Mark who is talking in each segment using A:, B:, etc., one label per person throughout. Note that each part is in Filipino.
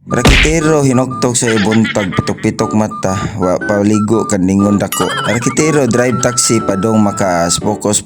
A: Rakitero hinoktok sa ibuntag pitok-pitok mata wa paligo kaningon dako. Rakitero drive taxi padong makaas focus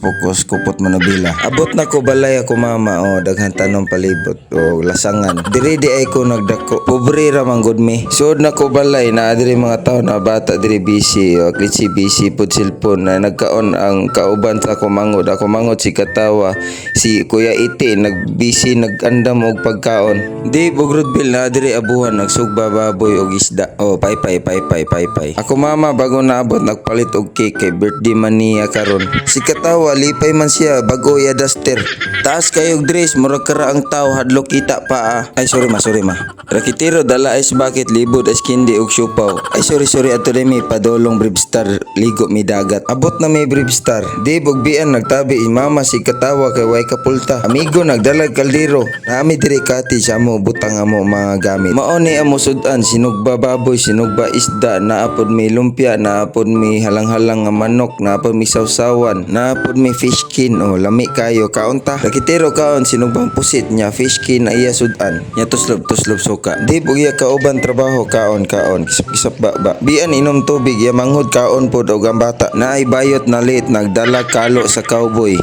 A: kupot manubila. Abot na ko balay ako mama daghan tanong palibot o lasangan. Diri di ay ko nagdako. Pobre ra man gud mi. Suod na ko balay na diri mga tawo na bata diri busy o klitsi busy pud cellphone na nagkaon ang kauban sa ako mangod. Ako mangod si Katawa si Kuya Iti nagbisi nagandam og pagkaon. Di Bogrodville na diri abuhan nagsugba baboy og isda. Pay. Ako mama bago naabot nagpalit og cake kay birthday man niya karon. Si Katawa lipay man siya bago ya duster. Taas kayog dress murag kara ang taw hadlok kita pa. Ay sorry ma. Rakitero dala ice bucket libod as kindi og siupaw. Ay sorry ato mi padolong Bribstar ligo mi dagat. Abot na may Bribstar. Di bugbian nagtabi mama si Katawa kay way kapulta. Amigo nagdalag kaldero. Nami diri kati sa mo butang amo mga gamit. Maoni amo sudan sinugba baboy, sinugba isda, naapod may lumpia, naapod may halang-halang nga manok, naapod may sawsawan, naapod may fish kin. Lami kayo kaunta. Rakitero kaon sinugbang pusit nya fish kin na iya sudan. Nya tuslop suka. Di bugya kauban trabaho kaon kisap ba. Bian inom tubig ya manghud kaon pod og ang bata. Naay bayot na late nagdala kalo sa cowboy.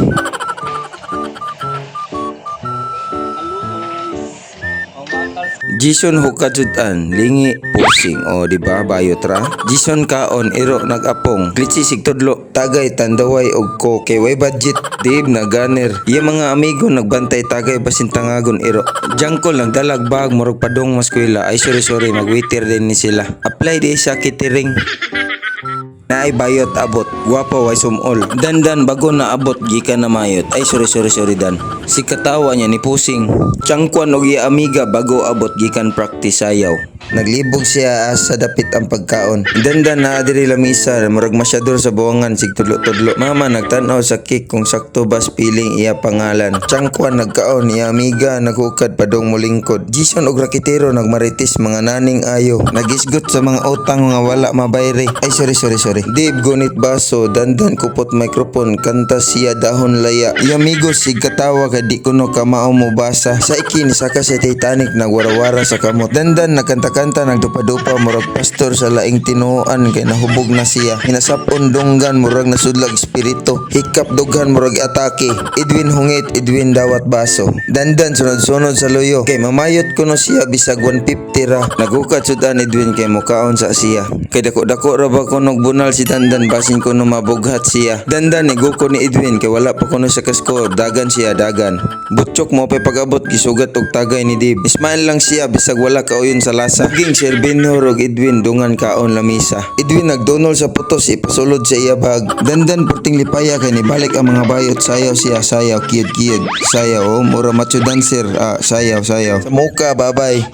A: Jason hukajutan lingi pusing di ba bayot ra. Jason kaon iro nagapong klitsi sigtudlo tagay tandaway og ko kay way budget dib na ganer. Iya mga amigo nagbantay tagay basin tangagon iro. Jangkol nagdalag bag murag padong maskwela. Ay sorry magwaiter din ni sila. Apply di sa catering. Naay bayot abot, guwapo way sumol. Dan bago na abot gikan na mayot. Ay sorry dan. Si Katawa niya ni pusing. Changkwan og iya amiga bago abot gikan practice sayaw. Naglibog siya sa dapit ang pagkaon. Dan na diri lamisa murag masyador sa buwangan sig tudlo. Mama nagtan-aw sa cake kung sakto ba spelling iya pangalan. Changkwan nagkaon iya amiga naghukad padong mulingkod. Jason og Rakitero nagmaritis mga naning ayo. Nagisgot sa mga utang nga wala mabayre. Ay sorry. Dib gunit baso dandan kupot microphone kanta siya dahon laya. Iya amigo si Katawa kay di kuno kamao mo basa. Sa ikin saka sa Titanic nagwarawara sa kamot. Dandan nagkanta nagdupa-dupa murag pastor sa laing tinuoan kay nahubog na siya. Hinasapon dunggan murag nasudlag espiritu. Hikap dughan murag atake. Edwin hungit, Edwin dawat baso. Dandan sunod-sunod sa loyo. Kay mamayot kuno siya bisag 150 ra. Nagukat sudan Edwin kay mukaon sa siya. Kay dako-dako ra ba kuno bunal si Dandan basin kuno mabughat siya. Dandan niguko ni Edwin kay wala pa kuno sa kasko. Dagan siya dagan. Butchok mo pay pag-abot gisugat og tagay ni Dib. Smile lang siya bisag wala kauyon sa lasa. Ging Serbino og Edwin dungan kaon lamisa. Edwin nagdonol sa putos ipasulod sa iya bag. Dandan puting lipaya kay nibalik ang mga bayot sayaw siya sayaw kiyod sayaw mura macho dancer sayaw sa muka babay.